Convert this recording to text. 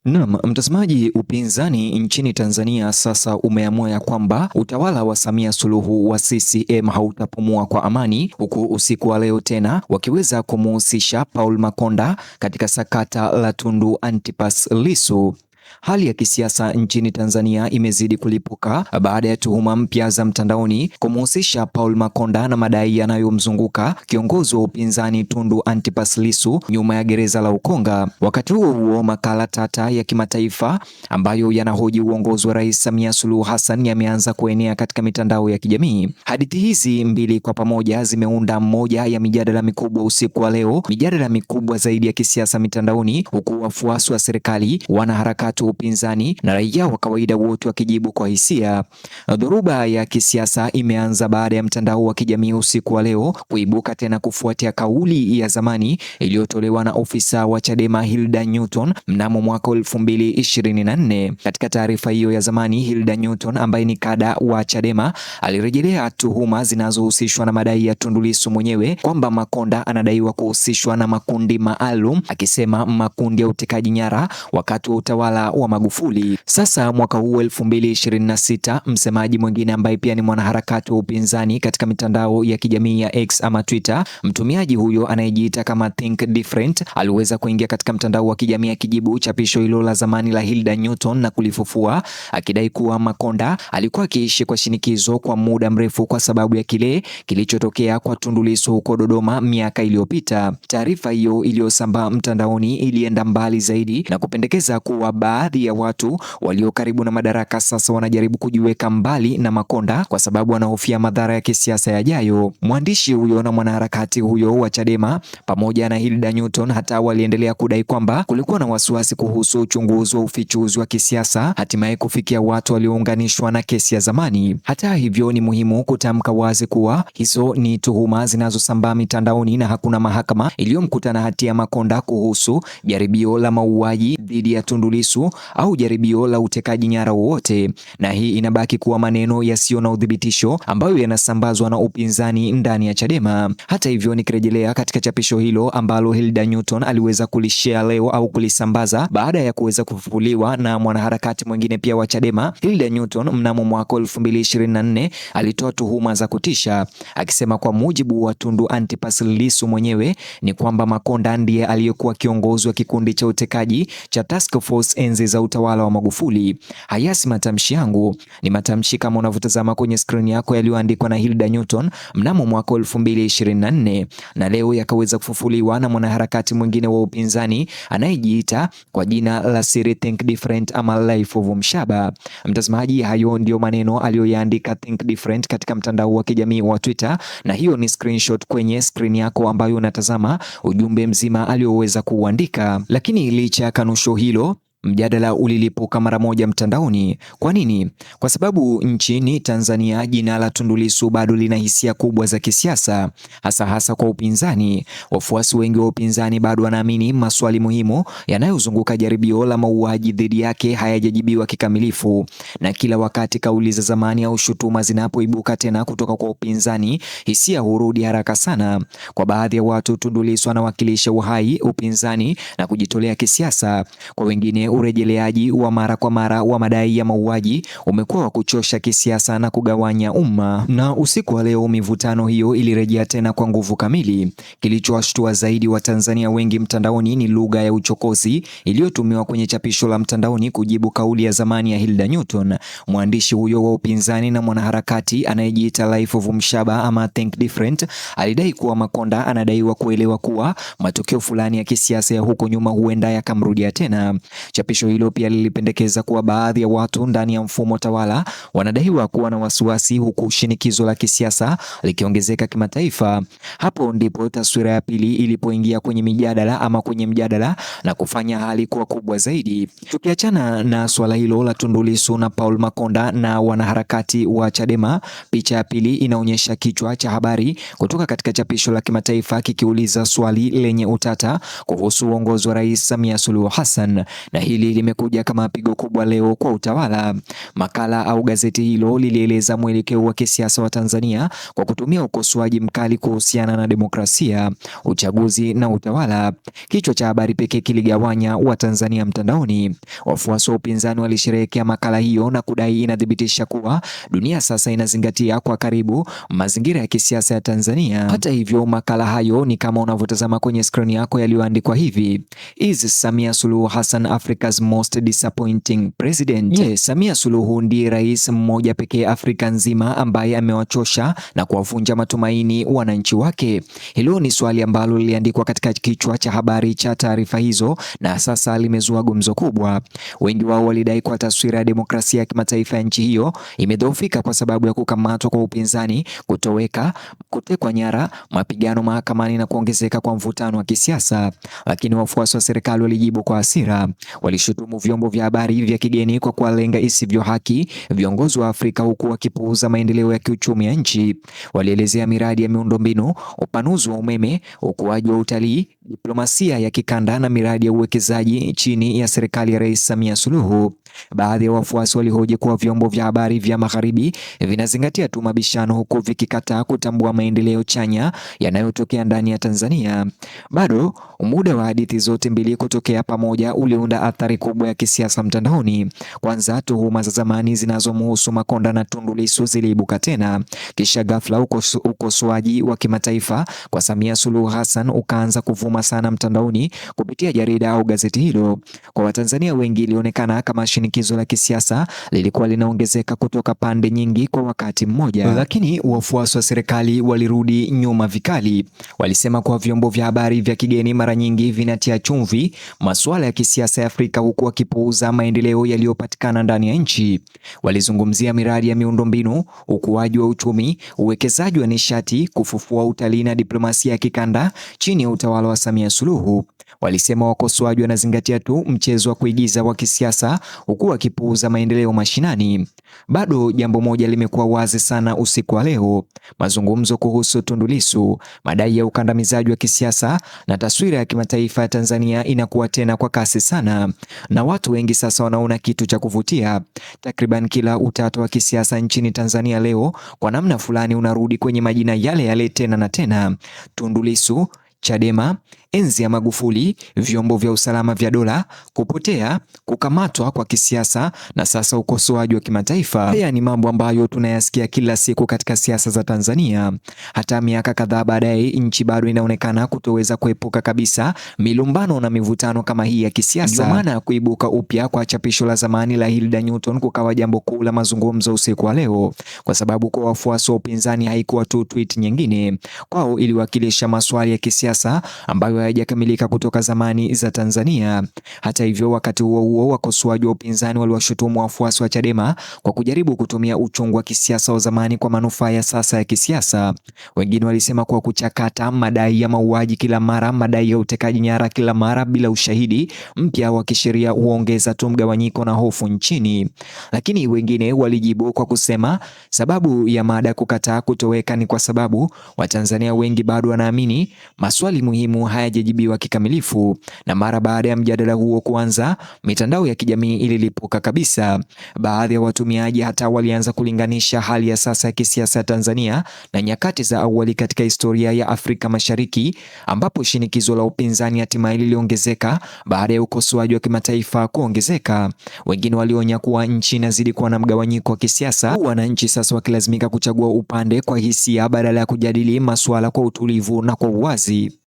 Naam, mtazamaji, upinzani nchini Tanzania sasa umeamua ya kwamba utawala wa Samia Suluhu wa CCM hautapumua kwa amani, huku usiku wa leo tena wakiweza kumuhusisha Paul Makonda katika sakata la Tundu Antipas Lissu. Hali ya kisiasa nchini Tanzania imezidi kulipuka baada ya tuhuma mpya za mtandaoni kumhusisha Paul Makonda na madai yanayomzunguka kiongozi wa upinzani Tundu Antipas Lissu nyuma ya gereza la Ukonga. Wakati huo huo, makala tata ya kimataifa ambayo yanahoji uongozi wa Rais Samia Suluhu Hassan yameanza kuenea katika mitandao ya kijamii. Hadithi hizi mbili kwa pamoja zimeunda moja ya mijadala mikubwa usiku wa leo, mijadala mikubwa zaidi ya kisiasa mitandaoni, huku wafuasi wa serikali, wanaharakati upinzani na raia wa kawaida wote wakijibu kwa hisia. Dhoruba ya kisiasa imeanza baada ya mtandao wa kijamii usiku wa leo kuibuka tena kufuatia kauli ya zamani iliyotolewa na ofisa wa Chadema Hilda Newton mnamo mwaka 2024. Katika taarifa hiyo ya zamani, Hilda Newton ambaye ni kada wa Chadema alirejelea tuhuma zinazohusishwa na madai ya Tundu Lissu mwenyewe kwamba Makonda anadaiwa kuhusishwa na makundi maalum, akisema makundi ya utekaji nyara wakati wa utawala wa Magufuli. Sasa mwaka huu 2026, msemaji mwingine ambaye pia ni mwanaharakati wa upinzani katika mitandao ya kijamii ya X ama Twitter, mtumiaji huyo anayejiita kama Think Different aliweza kuingia katika mtandao wa kijamii akijibu chapisho hilo la zamani la Hilda Newton na kulifufua, akidai kuwa Makonda alikuwa akiishi kwa shinikizo kwa muda mrefu kwa sababu ya kile kilichotokea kwa Tundu Lissu huko Dodoma miaka iliyopita. Taarifa hiyo iliyosambaa mtandaoni ilienda mbali zaidi na kupendekeza kuwa baadhi ya watu walio karibu na madaraka sasa wanajaribu kujiweka mbali na Makonda kwa sababu wanahofia madhara ya kisiasa yajayo. Mwandishi huyo na mwanaharakati huyo wa Chadema pamoja na Hilda Newton hata waliendelea kudai kwamba kulikuwa na wasiwasi kuhusu uchunguzi wa ufichuzi wa kisiasa hatimaye kufikia watu waliounganishwa na kesi ya zamani. Hata hivyo, ni muhimu kutamka wazi kuwa hizo ni tuhuma zinazosambaa mitandaoni na hakuna mahakama iliyomkuta na hatia Makonda kuhusu jaribio la mauaji dhidi ya Tundu Lissu au jaribio la utekaji nyara wowote, na hii inabaki kuwa maneno yasiyo na udhibitisho ambayo yanasambazwa na upinzani ndani ya Chadema. Hata hivyo, nikirejelea katika chapisho hilo ambalo Hilda Newton aliweza kulishare leo au kulisambaza baada ya kuweza kufufuliwa na mwanaharakati mwingine pia wa Chadema, Hilda Newton mnamo mwaka 2024 alitoa tuhuma za kutisha akisema kwa mujibu wa Tundu Antipas Lissu mwenyewe ni kwamba Makonda ndiye aliyekuwa kiongozi wa kikundi cha utekaji cha Task Force enzi za utawala wa Magufuli. Haya si matamshi yangu, ni matamshi kama unavyotazama kwenye screen yako yaliyoandikwa na Hilda Newton mnamo mwaka 2024 na leo yakaweza kufufuliwa na mwanaharakati mwingine wa upinzani anayejiita kwa jina la siri Think Different ama Life of Mshaba. Mtazamaji, hayo ndio maneno aliyoyaandika Think Different katika mtandao wa kijamii wa Twitter, na hiyo ni screenshot kwenye screen yako ambayo unatazama ujumbe mzima aliyoweza kuuandika. Lakini licha ya kanusho hilo, mjadala ulilipuka mara moja mtandaoni. Kwa nini? Kwa sababu nchini Tanzania jina la Tundu Lissu bado lina hisia kubwa za kisiasa, hasa kwa upinzani. Wafuasi wengi wa upinzani bado wanaamini maswali muhimu yanayozunguka jaribio la mauaji dhidi yake hayajajibiwa kikamilifu, na kila wakati kauli za zamani au shutuma zinapoibuka tena kutoka kwa upinzani, hisia hurudi haraka sana. Kwa baadhi ya watu, Tundu Lissu anawakilisha uhai, upinzani na kujitolea kisiasa. Kwa wengine, urejeleaji wa mara kwa mara wa madai ya mauaji umekuwa wa kuchosha kisiasa na kugawanya umma. Na usiku wa leo mivutano hiyo ilirejea tena kwa nguvu kamili. Kilichowashtua zaidi wa Tanzania wengi mtandaoni ni lugha ya uchokozi iliyotumiwa kwenye chapisho la mtandaoni kujibu kauli ya zamani ya Hilda Newton. Mwandishi huyo wa upinzani na mwanaharakati anayejiita Life of Mshaba ama Think Different alidai kuwa Makonda anadaiwa kuelewa kuwa matokeo fulani ya kisiasa ya huko nyuma huenda yakamrudia tena. Chapisho hilo pia lilipendekeza kuwa baadhi ya watu ndani ya mfumo tawala wanadaiwa kuwa na wasiwasi, huku shinikizo la kisiasa likiongezeka kimataifa. Hapo ndipo taswira ya pili ilipoingia kwenye mjadala na kufanya hali kuwa kubwa zaidi. Tukiachana na swala hilo la Tundu Lissu na Paul Makonda na wanaharakati wa Chadema, picha ya pili inaonyesha kichwa cha habari kutoka katika chapisho la kimataifa kikiuliza swali lenye utata kuhusu uongozi wa Rais Samia Suluhu Hassan, na hili limekuja kama pigo kubwa leo kwa utawala. Makala au gazeti hilo lilieleza mwelekeo wa kisiasa wa Tanzania kwa kutumia ukosoaji mkali kuhusiana na demokrasia, uchaguzi na utawala. Kichwa cha habari pekee kiligawanya Watanzania mtandaoni. Wafuasi wa upinzani walisherehekea makala hiyo na kudai inathibitisha kuwa dunia sasa inazingatia kwa karibu mazingira ya kisiasa ya Tanzania. Hata hivyo, makala hayo ni kama unavyotazama kwenye skrini yako, yaliyoandikwa hivi: Is Samia Suluhu Hassan Africa's most disappointing president? Je, Samia Suluhu ndiye rais mmoja pekee Afrika nzima ambaye amewachosha na kuwavunja matumaini wananchi wake? Hilo ni swali ambalo liliandikwa katika kichwa cha habari cha taarifa hizo na sasa limezua gumzo kubwa. Wengi wao walidai kwa taswira ya demokrasia ya kimataifa ya nchi hiyo imedhoofika kwa sababu ya kukamatwa kwa upinzani, kutoweka, kutekwa nyara, mapigano mahakamani na kuongezeka kwa mvutano wa kisiasa. Lakini wafuasi wa serikali walijibu kwa hasira. Walishutumu vyombo vya habari vya kigeni kwa kuwalenga isivyo haki viongozi wa Afrika, huku wakipuuza maendeleo ya kiuchumi ya nchi. Walielezea miradi ya miundombinu, upanuzi wa umeme, ukuaji wa utalii, diplomasia ya kikanda na miradi ya uwekezaji chini ya serikali ya Rais Samia Suluhu. Baadhi ya wafuasi walihoji kuwa vyombo vya habari vya magharibi vinazingatia tu mabishano, huku vikikataa kutambua maendeleo chanya yanayotokea ndani ya Tanzania. Bado muda wa hadithi zote mbili kutokea pamoja uliunda athari kubwa ya kisiasa mtandaoni. Kwanza, tuhuma za zamani zinazomhusu Makonda na Tundu Lissu ziliibuka tena. Kisha ghafla ukosoaji wa kimataifa kwa Samia Suluhu Hassan ukaanza kuvuma sana mtandaoni kupitia jarida au gazeti hilo. Kwa Watanzania wengi ilionekana kama shinikizo la kisiasa lilikuwa linaongezeka kutoka pande nyingi kwa wakati mmoja. Lakini wafuasi wa serikali walirudi nyuma vikali. Walisema kuwa vyombo vya habari vya kigeni mara nyingi vinatia chumvi masuala ya kisiasa ya Afrika, huku wakipuuza maendeleo yaliyopatikana ndani ya nchi. Walizungumzia miradi ya miundombinu, ukuaji wa uchumi, uwekezaji wa nishati, kufufua utalii na diplomasia ya kikanda chini ya utawala wa Samia Suluhu. Walisema wakosoaji wanazingatia tu mchezo wa kuigiza wa kisiasa, huku wakipuuza maendeleo mashinani. Bado jambo moja limekuwa wazi sana usiku wa leo: mazungumzo kuhusu Tundu Lissu, madai ya ukandamizaji wa kisiasa na taswira ya kimataifa ya Tanzania inakuwa tena kwa kasi sana, na watu wengi sasa wanaona kitu cha kuvutia. Takriban kila utata wa kisiasa nchini Tanzania leo kwa namna fulani unarudi kwenye majina yale yale tena na tena: Tundu Lissu, Chadema, enzi ya Magufuli, vyombo vya usalama vya dola, kupotea, kukamatwa kwa kisiasa na sasa ukosoaji wa kimataifa. Haya ni mambo ambayo tunayasikia kila siku katika siasa za Tanzania. Hata miaka kadhaa baadaye, nchi bado inaonekana kutoweza kuepuka kabisa milumbano na mivutano kama hii ya kisiasa. Ndio maana kuibuka upya kwa chapisho la zamani la Hilda Newton kukawa jambo kuu la mazungumzo usiku wa leo, kwa sababu kwa wafuasi wa upinzani haikuwa tu tweet nyingine. Kwao iliwakilisha maswali ya kisiasa ambayo hayajakamilika kutoka zamani za Tanzania. Hata hivyo, wakati huo huo, wakosoaji wa upinzani waliwashutumu wafuasi wa Chadema kwa kujaribu kutumia uchungu wa kisiasa wa zamani kwa manufaa ya sasa ya kisiasa. Wengine walisema kuwa kuchakata madai ya mauaji kila mara, madai ya utekaji nyara kila mara bila ushahidi mpya wa kisheria huongeza tu mgawanyiko na hofu nchini. Lakini wengine walijibu kwa kusema sababu ya mada kukataa kutoweka ni kwa sababu Watanzania wengi bado wanaamini maswali muhimu hayajajibiwa kikamilifu. Na mara baada ya mjadala huo kuanza, mitandao ya kijamii ililipuka kabisa. Baadhi ya watumiaji hata walianza kulinganisha hali ya sasa ya kisiasa ya Tanzania na nyakati za awali katika historia ya Afrika Mashariki, ambapo shinikizo la upinzani hatimaye liliongezeka baada ya ukosoaji wa kimataifa kuongezeka. Wengine walionya kuwa nchi inazidi kuwa na mgawanyiko wa kisiasa, wananchi sasa wakilazimika kuchagua upande kwa hisia badala ya kujadili masuala kwa utulivu na kwa uwazi.